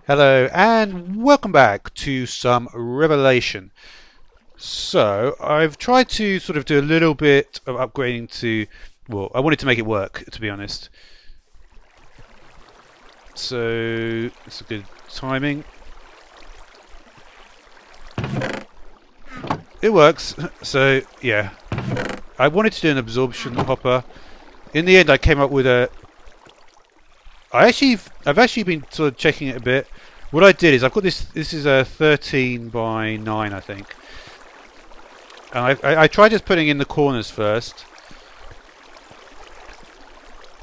Hello and welcome back to some Revelation. So I've tried to sort of do a little bit of upgrading to, well, I wanted to make it work, to be honest. So it's a good timing. It works. So yeah, I wanted to do an absorption hopper. In the end, I came up with a. I've actually been sort of checking it a bit. What I did is I've got this. This is a 13 by 9, I think. And I tried just putting in the corners first.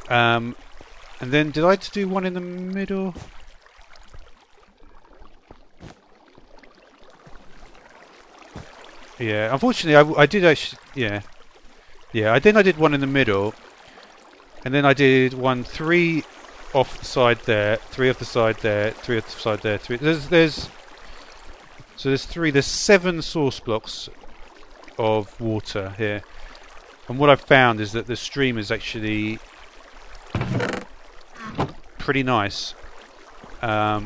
And then did I just do one in the middle? Yeah, unfortunately I did actually, yeah. Yeah, I did one in the middle. And then I did one three off the side there, three off the side there, three off the side there, three. So there's 7 source blocks of water here. And what I've found is that the stream is actually pretty nice. So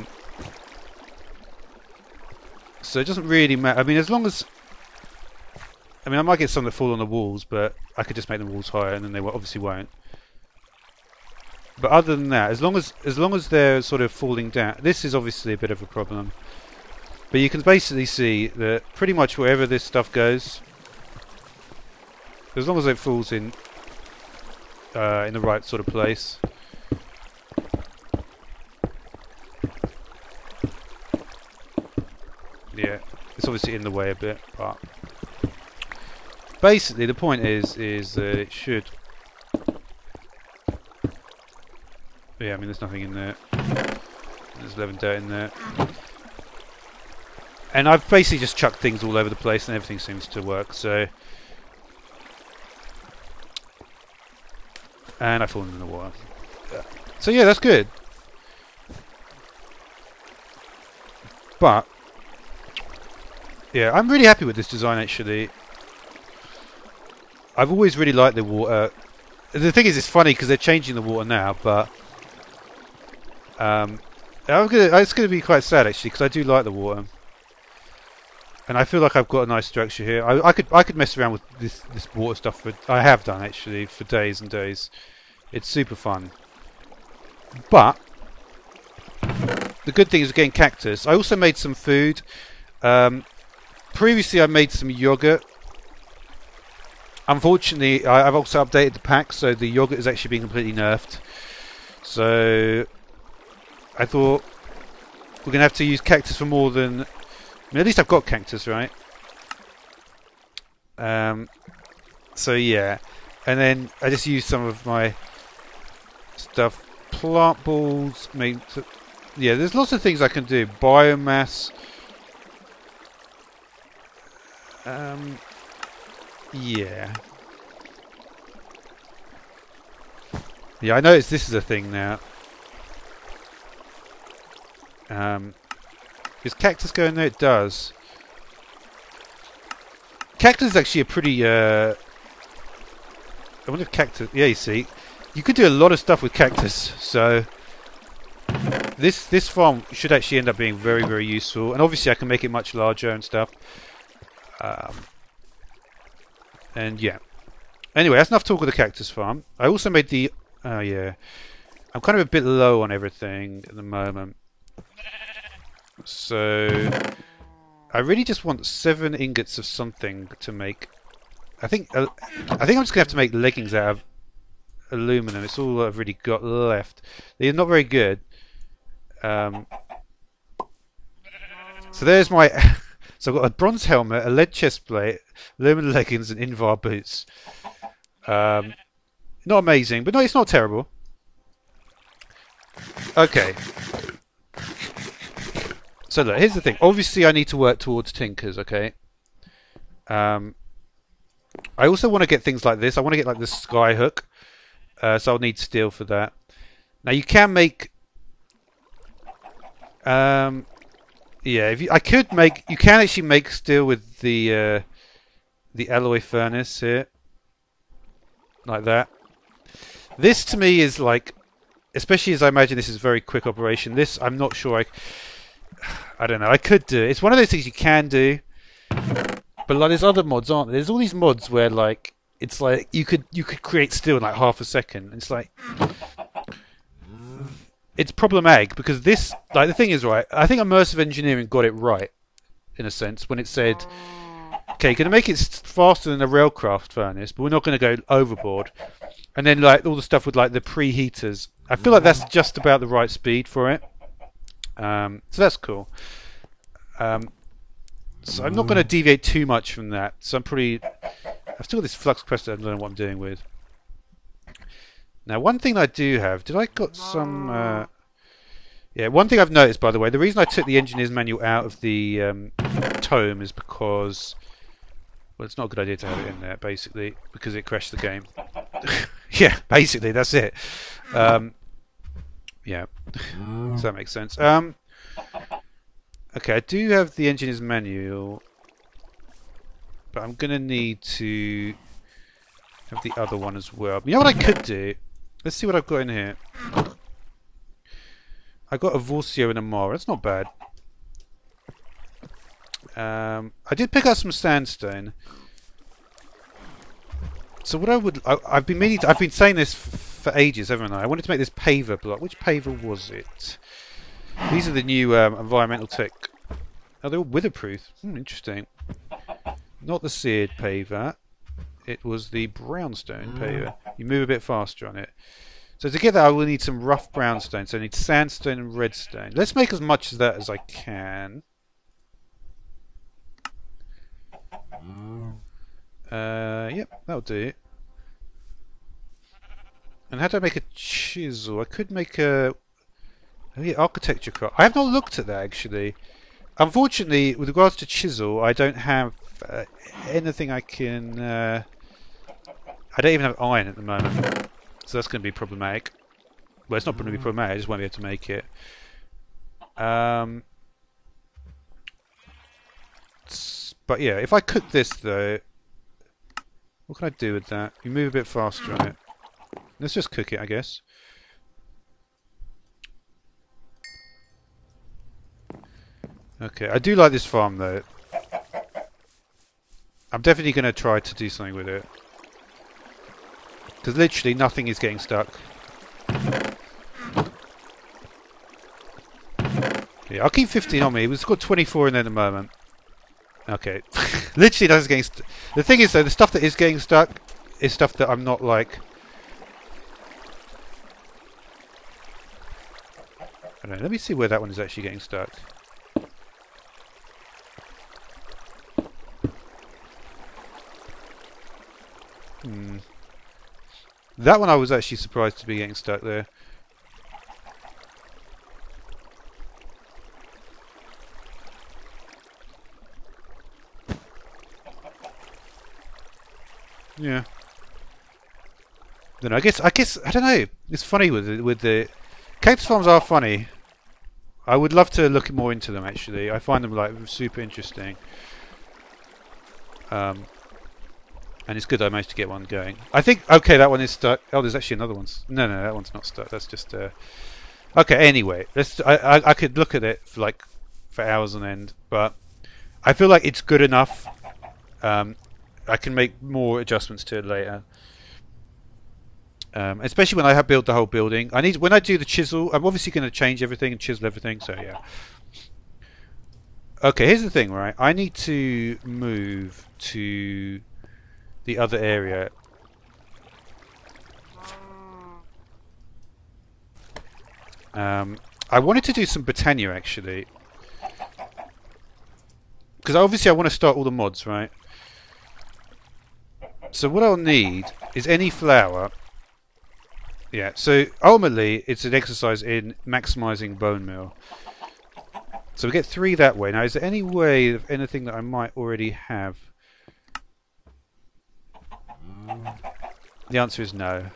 it doesn't really matter. I mean, as long as... I mean, I might get some that fall on the walls, but I could just make the walls higher, and then they obviously won't. But other than that, as long as they're sort of falling down, this is obviously a bit of a problem. But you can basically see that pretty much wherever this stuff goes, as long as it falls in the right sort of place. Yeah, it's obviously in the way a bit, but basically the point is that it should. Yeah, I mean there's nothing in there. There's 11 dirt in there. And I've basically just chucked things all over the place and everything seems to work, so... And I've fallen in the water. So yeah, that's good. But... yeah, I'm really happy with this design actually. I've always really liked the water. The thing is, it's funny because they're changing the water now, but... it's going to be quite sad actually because I do like the water. And I feel like I've got a nice structure here. I could mess around with this water stuff. I have done actually for days and days. It's super fun. But the good thing is getting cactus. I also made some food. Previously, I made some yogurt. Unfortunately, I've also updated the pack, so the yogurt is actually being completely nerfed. So I thought we're gonna have to use cactus for more than. I mean, at least I've got cactus, right? So yeah, and then I just used some of my stuff. Plant balls. Yeah, there's lots of things I can do. Biomass. Yeah. Yeah, I noticed this is a thing now. Does cactus go in there? It does. Cactus is actually a pretty... I wonder if cactus... Yeah, you see. You could do a lot of stuff with cactus, so... This farm should actually end up being very, very useful. And obviously I can make it much larger and stuff. And yeah. Anyway, that's enough talk of the cactus farm. I also made the... Oh, yeah. I'm kind of a bit low on everything at the moment. So... I really just want 7 ingots of something to make. I think I'm just gonna have to make leggings out of aluminum. It's all I've really got left. They're not very good. So there's my. So I've got a bronze helmet, a lead chest plate, aluminum leggings, and Invar boots. Not amazing, but no, it's not terrible. Okay. So look, here's the thing. Obviously, I need to work towards tinkers, okay? I also want to get things like this. I want to get like the sky hook. So I'll need steel for that. Now you can make... yeah, you can actually make steel with the alloy furnace here. Like that. This to me is like... Especially as I imagine this is a very quick operation. This, I'm not sure I don't know. I could do it. It's one of those things you can do, but like there's other mods, aren't there? There's all these mods where like it's like you could create steel in like half a second. It's like it's problematic because this like the thing is right. I think immersive engineering got it right in a sense when it said, okay, you're going to make it faster than a railcraft furnace, but we're not going to go overboard. And then like all the stuff with like the preheaters, I feel like that's just about the right speed for it. So that's cool. So I'm not going to deviate too much from that. So I've still got this flux capacitor I don't know what I'm doing with. Now one thing I do have, did I got some... yeah, one thing I've noticed by the way, the reason I took the engineer's manual out of the tome is because... Well, it's not a good idea to have it in there, basically, because it crashed the game. Yeah, basically, that's it. Yeah, so that makes sense. Okay, I do have the engineer's manual, but I'm going to need to have the other one as well. You know what I could do? Let's see what I've got in here. I got a Vorcio and a Mara. That's not bad. I did pick up some sandstone. So what I've been saying this for ages, haven't I? I wanted to make this paver block. Which paver was it? These are the new environmental tech. Oh, they're all weatherproof. Interesting. Not the seared paver. It was the brownstone paver. You move a bit faster on it. So to get that, I will need some rough brownstone. So I need sandstone and redstone. Let's make as much of that as I can. Yep, that'll do. And how do I make a chisel? I could make a... Oh yeah, architecture craft. I have not looked at that actually. Unfortunately, with regards to chisel, I don't have anything I can... I don't even have iron at the moment. So that's going to be problematic. Well, it's not going to be problematic, I just won't be able to make it. But yeah, if I cook this though... What can I do with that? You move a bit faster on it. Let's just cook it, I guess. Okay, I do like this farm though. I'm definitely going to try to do something with it. Because literally nothing is getting stuck. Yeah, I'll keep 15 on me. We've got 24 in there at the moment. Okay. Literally nothing's getting stuck. The thing is though, the stuff that is getting stuck is stuff that I'm not like... I don't know, let me see where that one is actually getting stuck. That one I was actually surprised to be getting stuck there. Yeah. Then I guess I don't know. It's funny with the cactus farms are funny. I would love to look more into them actually. I find them like super interesting. And it's good I managed to get one going. I think okay, that one is stuck. Oh, there's actually another one. No, that one's not stuck. That's just okay. Anyway, let's. I could look at it for hours on end, but I feel like it's good enough. I can make more adjustments to it later. Especially when I have built the whole building. When I do the chisel, I'm obviously going to change everything and chisel everything. So yeah. Okay, here's the thing, right? I need to move to the other area. I wanted to do some Britannia actually, because obviously I want to start all the mods, right? So what I'll need is any flour. Yeah, so ultimately it's an exercise in maximizing bone meal. So we get 3 that way. Now is there any way of anything that I might already have? The answer is no.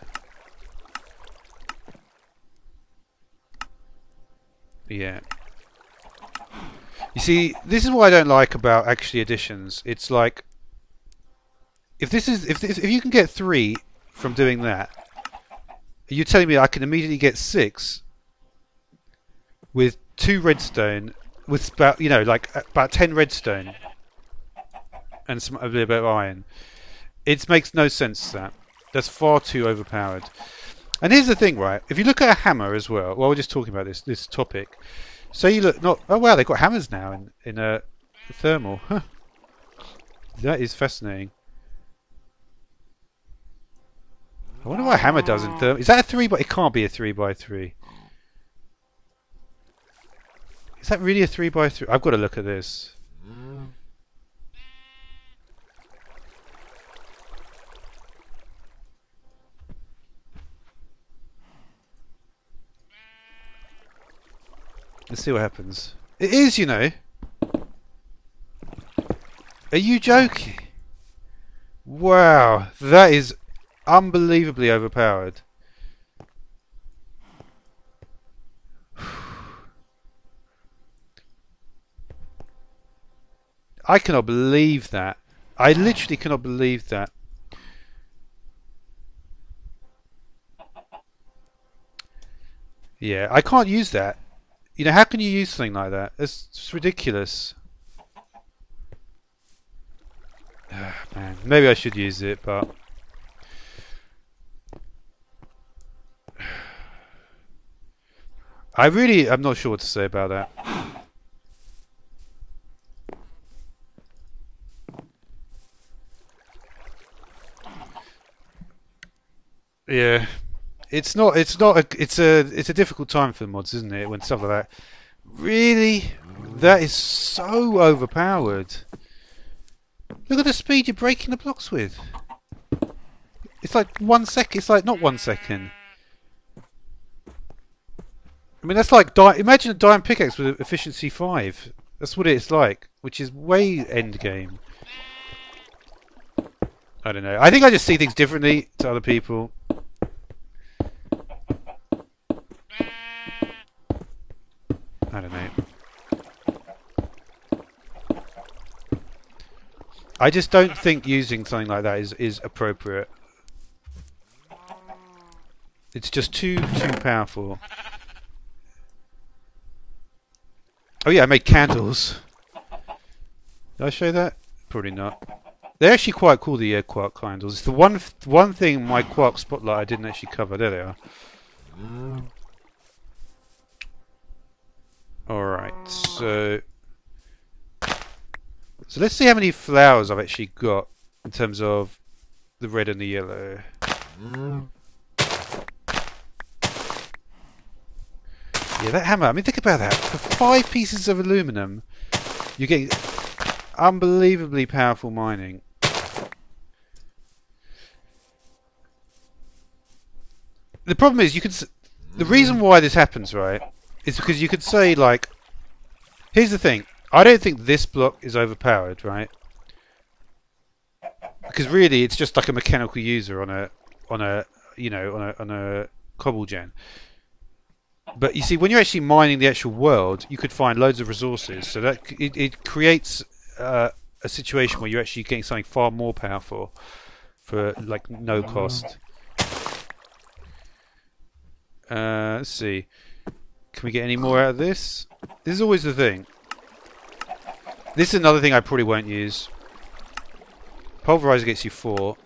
Yeah. You see, this is what I don't like about actually additions. It's like if you can get 3 from doing that, you're telling me I can immediately get 6 with 2 redstone with about like about 10 redstone and a little bit of iron. It makes no sense. That's far too overpowered. And here's the thing, right? If you look at a hammer as well, while we're just talking about this topic, so you look not. Oh wow, they've got hammers now in a thermal. Huh. That is fascinating. I wonder what a hammer does in thermal. Is that a 3 by? It can't be a 3x3. Is that really a 3x3? I've got to look at this. Let's see what happens. It is, you know. Are you joking? Wow, that is unbelievably overpowered. I cannot believe that. I literally cannot believe that. Yeah, I can't use that. You know, how can you use something like that? It's ridiculous. Man, maybe I should use it, but I'm not sure what to say about that. Yeah, it's a difficult time for the mods, isn't it? When stuff like that, really, that is so overpowered. Look at the speed you're breaking the blocks with. It's like 1 second. It's like not 1 second. I mean, that's like imagine a diamond pickaxe with efficiency 5. That's what it's like, which is way end game. I don't know. I think I just see things differently to other people. I don't know. I just don't think using something like that is appropriate. It's just too powerful. Oh yeah, I made candles. Did I show that? Probably not. They're actually quite cool, the quark candles. It's the one thing in my quark spotlight I didn't actually cover. There they are. Alright, so let's see how many flowers I've actually got in terms of the red and the yellow. Yeah, that hammer. I mean, think about that. For 5 pieces of aluminum, you're getting unbelievably powerful mining. The problem is, the reason why this happens, right, is because you could say, like, here's the thing. I don't think this block is overpowered, right? Because really, it's just like a mechanical user on a cobble gen. But you see, when you're actually mining the actual world, you could find loads of resources. So that it creates a situation where you're actually getting something far more powerful for like no cost. Let's see. Can we get any more out of this? This is always the thing. This is another thing I probably won't use. Pulverizer gets you 4.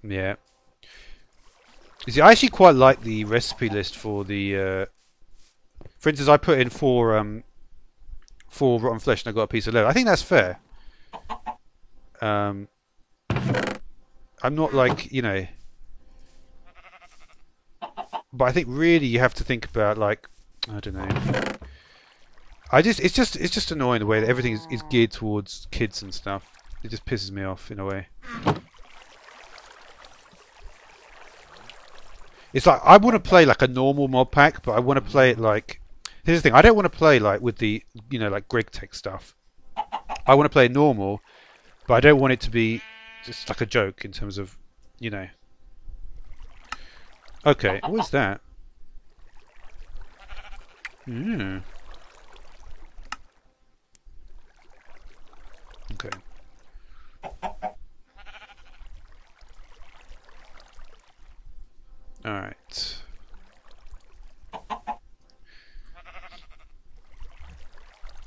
Yeah. You see, I actually quite like the recipe list for the. For instance, I put in 4 rotten flesh and I got a piece of leather. I think that's fair. I'm not like, you know. But I think really you have to think about, like, I don't know. It's just annoying the way that everything is geared towards kids and stuff. It just pisses me off in a way. It's like I want to play like a normal mod pack, but I want to play it like. Here's the thing: I don't want to play like with the like Greg Tech stuff. I want to play normal, but I don't want it to be just like a joke in terms of, Okay, what's that? Hmm. Okay. Alright.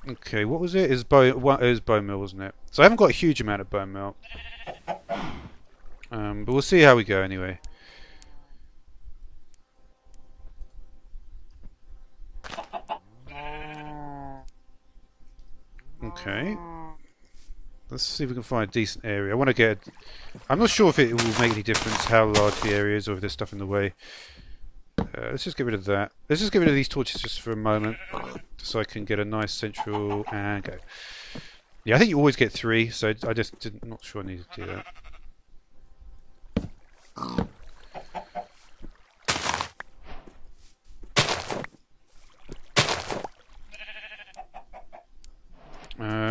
Okay, what was it? It was bone meal, wasn't it? So I haven't got a huge amount of bone meal. But we'll see how we go anyway. Okay. Let's see if we can find a decent area. I want to get... I'm not sure if it will make any difference how large the area is or if there's stuff in the way. Let's just get rid of that. Let's just get rid of these torches just for a moment. So I can get a nice central... and go. Yeah, I think you always get 3, so I just didn't... not sure I needed to do that.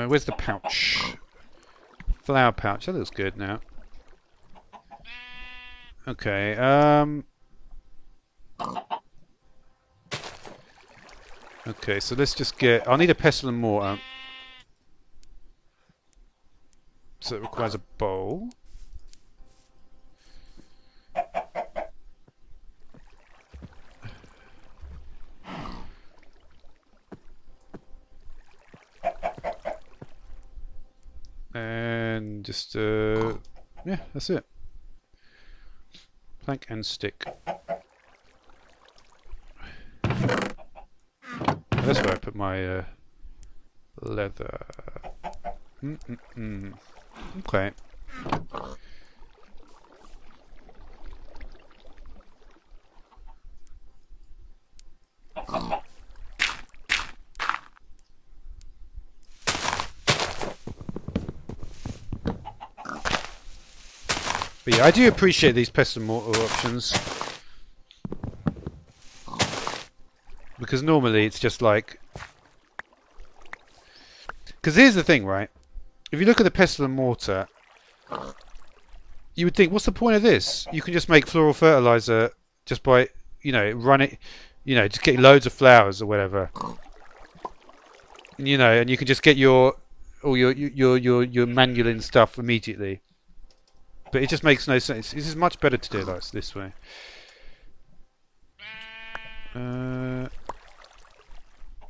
Where's the pouch? Flower pouch. That looks good now. Okay. Okay, so let's just get... I'll need a pestle and mortar. So it requires a bowl. And just, yeah, that's it. Plank and stick. That's where I put my leather. Okay. But yeah, I do appreciate these pestle and mortar options. Because normally it's just like... Because here's the thing, right? If you look at the pestle and mortar, you would think, what's the point of this? You can just make floral fertilizer just by, you know, run it, you know, just get loads of flowers or whatever. And, you know, and you can just get your manulin stuff immediately. But it just makes no sense. This is much better to do it like this way.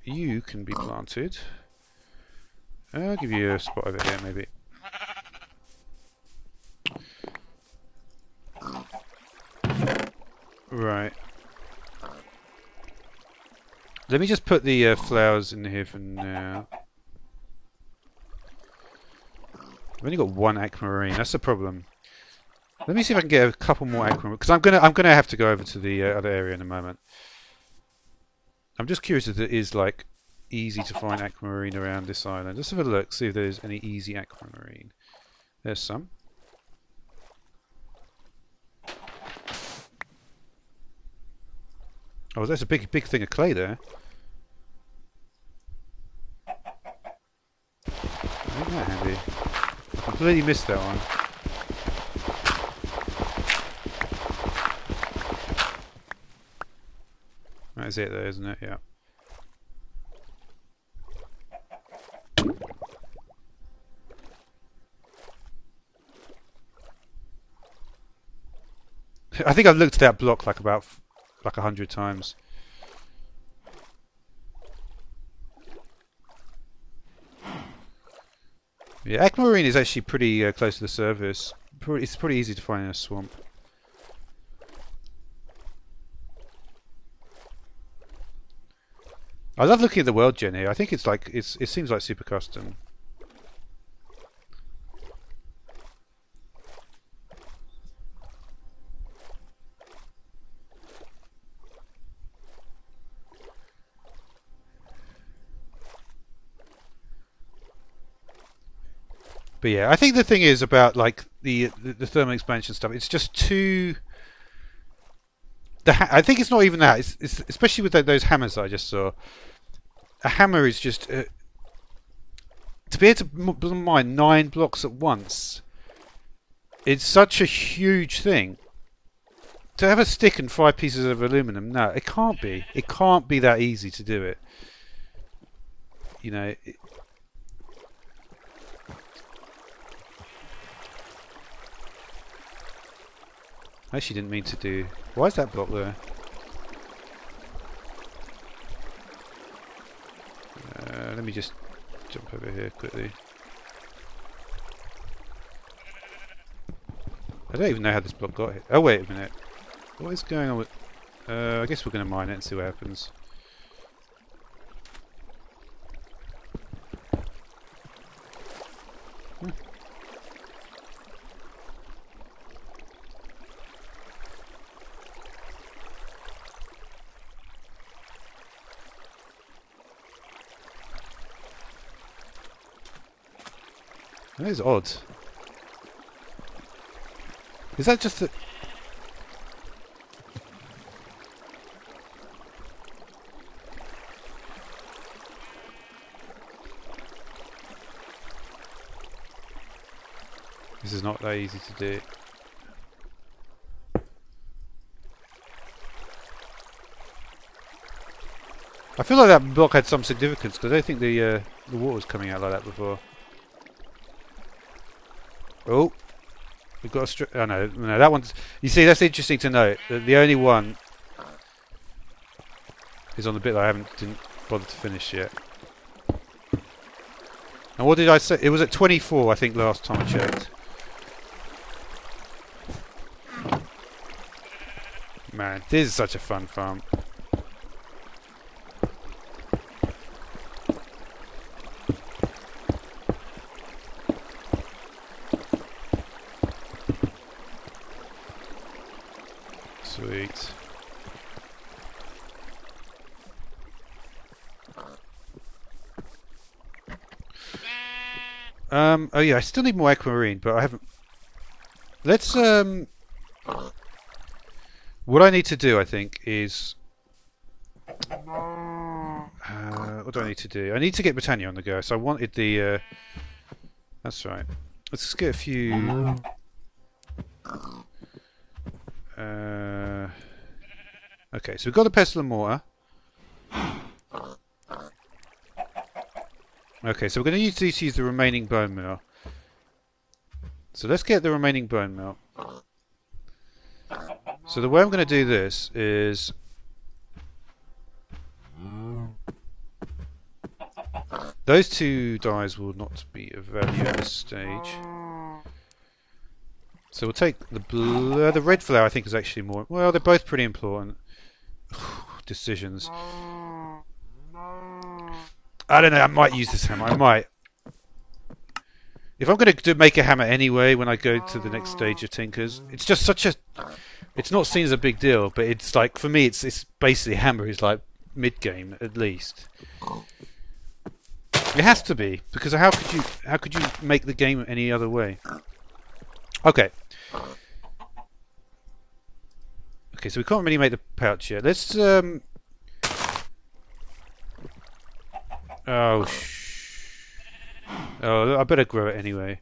You can be planted. I'll give you a spot over here, maybe. Right. Let me just put the flowers in here for now. I've only got 1 aquamarine. That's the problem. Let me see if I can get a couple more aquamarine, because I'm gonna have to go over to the other area in a moment. I'm just curious if it is like easy to find aquamarine around this island. Let's have a look, see if there's any easy aquamarine. There's some. Oh, there's a big thing of clay there. Isn't that handy? I completely missed that one. That is it, though, isn't it? Yeah. I think I've looked at that block like 100 times. Yeah, aquamarine is actually pretty close to the surface. It's pretty easy to find in a swamp. I love looking at the world gen here. I think it's like it seems like super custom. But yeah, I think the thing is about like the thermal expansion stuff. It's just too. I think it's not even that. It's especially with those hammers that I just saw. A hammer is just to be able to mine 9 blocks at once. It's such a huge thing. To have a stick and 5 pieces of aluminum, no, it can't be. It can't be that easy to do it. You know. I actually didn't mean to do... Why is that block there? Let me just jump over here quickly. I don't even know how this block got here. Oh, wait a minute. What is going on with... I guess we're going to mine it and see what happens. That is odd. Is that just a... This is not that easy to do. I feel like that block had some significance because I don't think the water was coming out like that before. Oh, we've got a oh no, that one's... You see, that's interesting to note. That the only one is on the bit that I didn't bother to finish yet. And what did I say? It was at 24, I think, last time I checked. Man, this is such a fun farm. Sweet. Oh yeah, I still need more aquamarine, but I haven't... Let's, what I need to do, I think, is... what do I need to do? I need to get Britannia on the go, so I wanted the, that's right. Let's just get a few... okay, so we've got the pestle and mortar. Okay, so we're going to use the remaining bone meal. So let's get the remaining bone meal. So the way I'm going to do this is... Those two dyes will not be of value at this stage. So we'll take the red flower. I think is actually more... Well, they're both pretty important. Decisions. I don't know, I might use this hammer, I might. If I'm going to make a hammer anyway when I go to the next stage of Tinkers, it's just such a... It's not seen as a big deal, but it's like, for me, it's basically hammer is like mid-game, at least. It has to be, because how could you make the game any other way? Okay. Okay, so we can't really make the pouch yet. Let's, oh, oh, I better grow it anyway.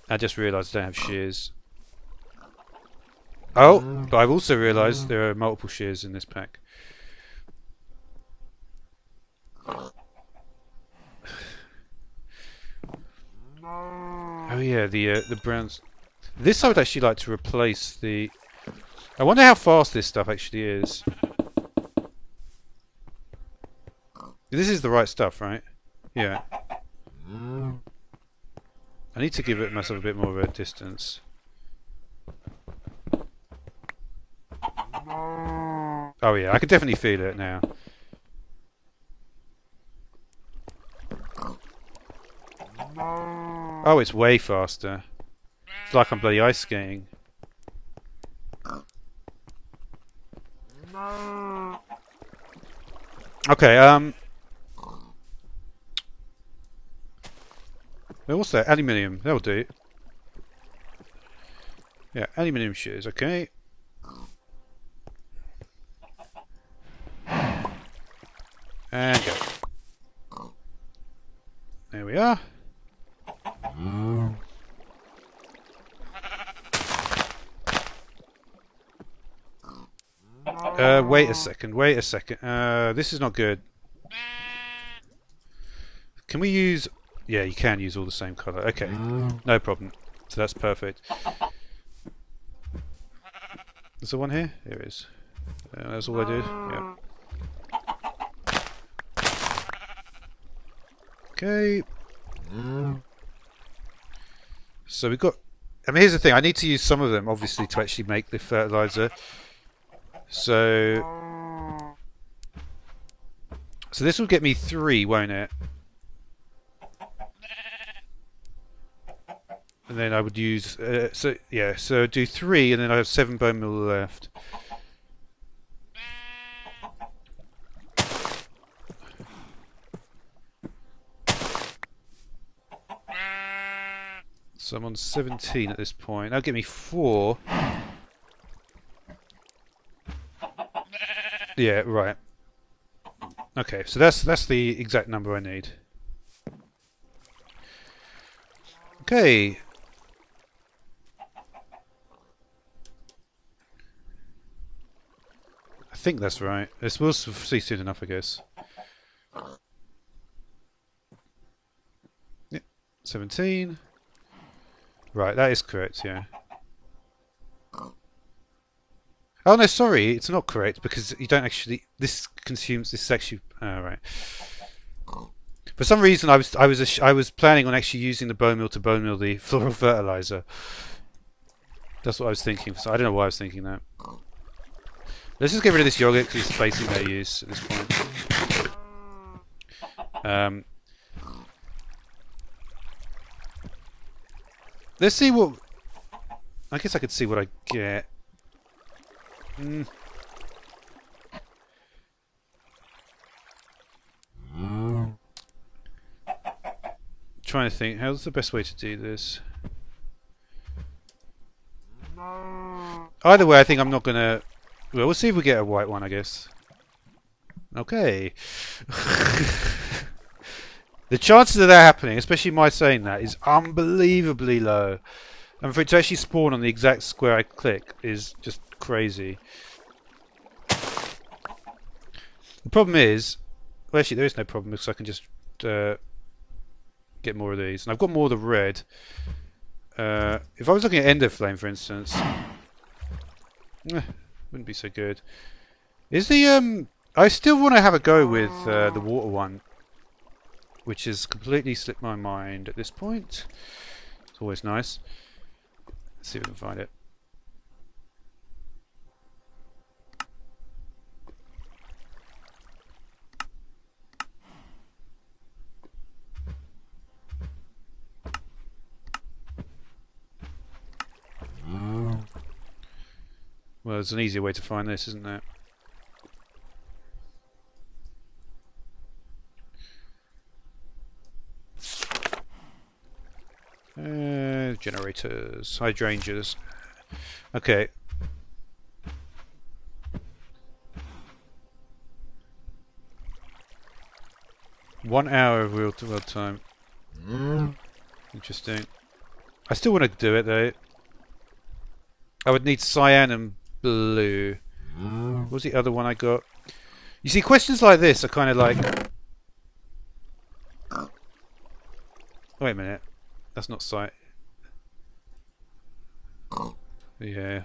I just realised I don't have shears. Oh, but I've also realised there are multiple shears in this pack. Oh yeah, the browns. This I would actually like to replace the... I wonder how fast this stuff actually is. This is the right stuff, right? Yeah. I need to give it myself a bit more of a distance. Oh yeah, I can definitely feel it now. Oh, it's way faster. It's like I'm bloody ice skating. Okay, what's that? Aluminium. That'll do. Yeah, aluminium shears. Okay. And go. There we are. Wait a second. Wait a second. This is not good. Can we use... Yeah, you can use all the same colour. Okay, no problem. So that's perfect. Is there one here? Here it is. That's all I did. Yeah. Okay. So we've got... I mean, here's the thing. I need to use some of them, obviously, to actually make the fertilizer. So this will get me 3, won't it? And then I would use... so do 3, and then I have 7 bone meal left. So I'm on 17 at this point. That'll get me 4. Yeah, right. Okay, so that's the exact number I need. Okay. I think that's right. We'll see soon enough, I guess. Yep, 17. Right, that is correct, yeah. Oh no, sorry, it's not correct because you don't actually. This is actually. Oh, right. For some reason, I was planning on actually using the bone meal to bone meal the floral fertilizer. That's what I was thinking. So I don't know why I was thinking that. Let's just get rid of this yogurt because it's basically no use at this point. Let's see what... I guess I could see what I get. Trying to think, how's the best way to do this? Either way, I think I'm not gonna... Well, we'll see if we get a white one, I guess. Okay. The chances of that happening, especially my saying that, is unbelievably low. And for it to actually spawn on the exact square I click is just crazy. The problem is... Well, actually, there is no problem because I can just get more of these. And I've got more of the red. If I was looking at Ender Flame, for instance... wouldn't be so good. Is the... I still want to have a go with the water one. Which has completely slipped my mind at this point. It's always nice. Let's see if we can find it. Well, there's an easier way to find this, isn't there? Generators, hydrangeas. Okay. One hour of real time. Interesting. I still want to do it though. I would need cyan and blue. What was the other one I got? You see, questions like this are kind of like... Wait a minute. That's not cyan. Yeah.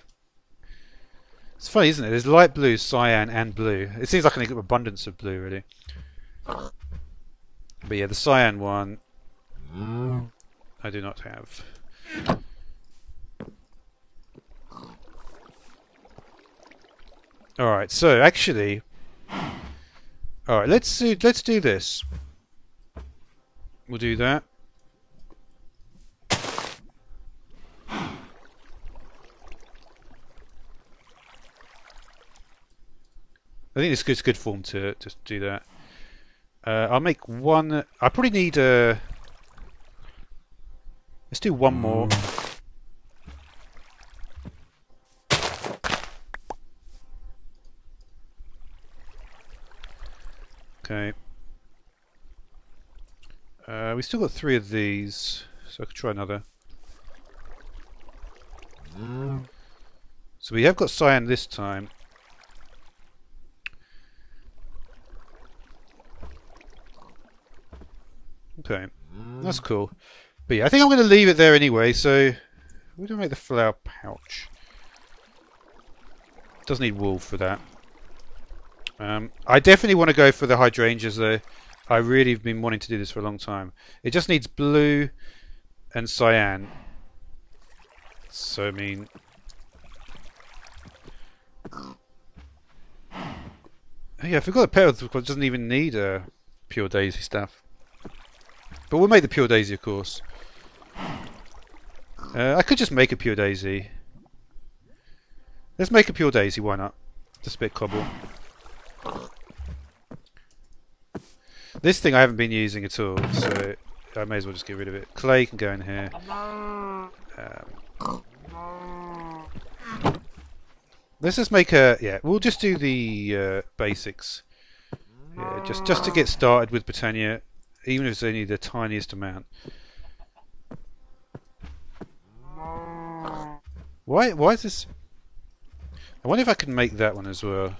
It's funny, isn't it? There's light blue, cyan, and blue. It seems like an abundance of blue, really. But yeah, the cyan one I do not have. Alright, so actually... Alright, let's do this. We'll do that. I think it's good form to do that. I'll make one... I probably need a... Let's do one more. Okay. We still got 3 of these, so I could try another. So we have got cyan this time. Okay, that's cool. But yeah, I think I'm going to leave it there anyway, so... Where do I make the flower pouch? Doesn't need wool for that. I definitely want to go for the hydrangeas though. I really have been wanting to do this for a long time. It just needs blue and cyan. So I mean, oh yeah, I forgot the Petal Apothecary doesn't even need pure daisy stuff. But we'll make the pure daisy, of course. I could just make a pure daisy. Let's make a pure daisy, why not? Just a bit cobble. This thing I haven't been using at all, so I may as well just get rid of it. Clay can go in here. Let's just make a... yeah, we'll just do the basics. Yeah, just to get started with Britannia, even if it's only the tiniest amount. Why is this... I wonder if I can make that one as well.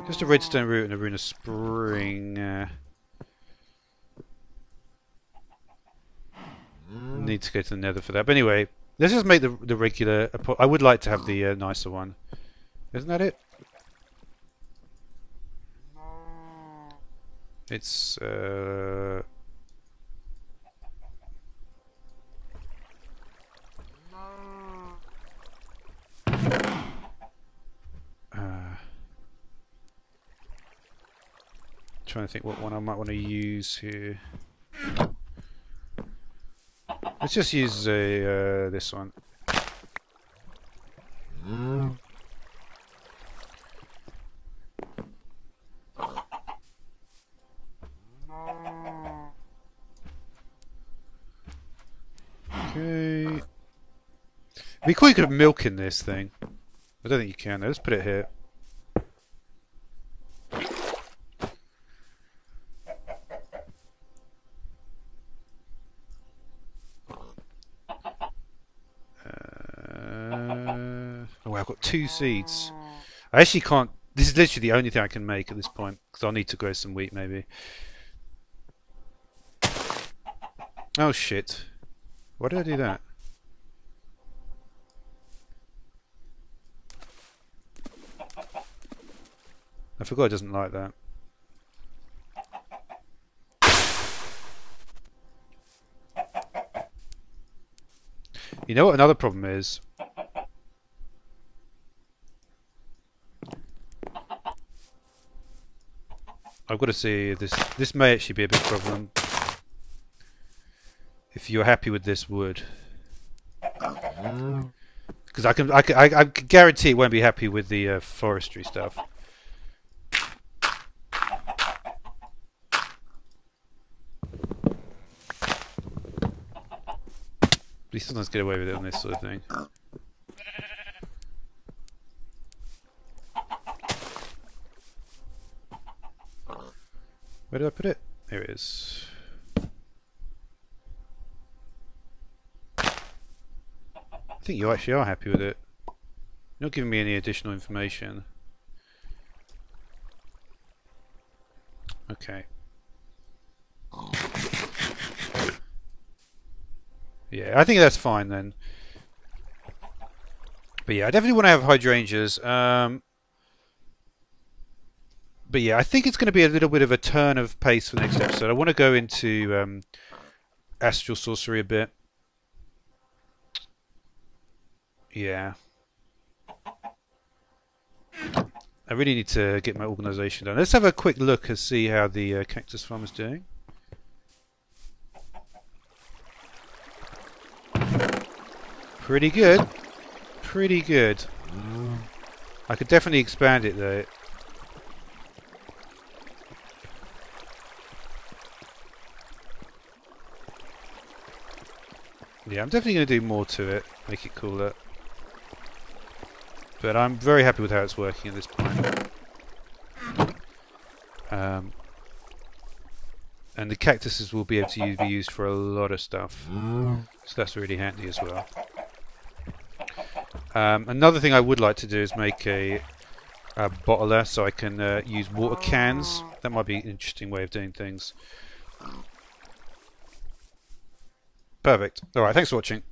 Just a redstone root and a rune of spring. Need to go to the nether for that. But anyway, let's just make the regular... I would like to have the nicer one. Isn't that it? It's... trying to think what one I might want to use here. Let's just use this one. Okay. It'd be cool you could have milk in this thing. I don't think you can though. Let's put it here. Oh, I've got 2 seeds. I actually can't... This is literally the only thing I can make at this point, because I'll need to grow some wheat maybe. Oh shit. Why did I do that? I forgot it doesn't like that. You know what another problem is? I've got to see if this may actually be a big problem. If you're happy with this wood, because I can guarantee it won't be happy with the forestry stuff. We sometimes get away with it on this sort of thing. Where did I put it? There it is. I think you actually are happy with it. You're not giving me any additional information. Okay. Yeah, I think that's fine then. But yeah, I definitely want to have hydrangeas. But yeah, I think it's going to be a little bit of a turn of pace for the next episode. I want to go into astral sorcery a bit. Yeah. I really need to get my organisation done. Let's have a quick look and see how the cactus farm is doing. Pretty good. Pretty good. I could definitely expand it though. Yeah, I'm definitely going to do more to it, make it cooler. But I'm very happy with how it's working at this point. And the cactuses will be able to be used for a lot of stuff. So that's really handy as well. Another thing I would like to do is make a bottler so I can use water cans. That might be an interesting way of doing things. Perfect. Alright, thanks for watching.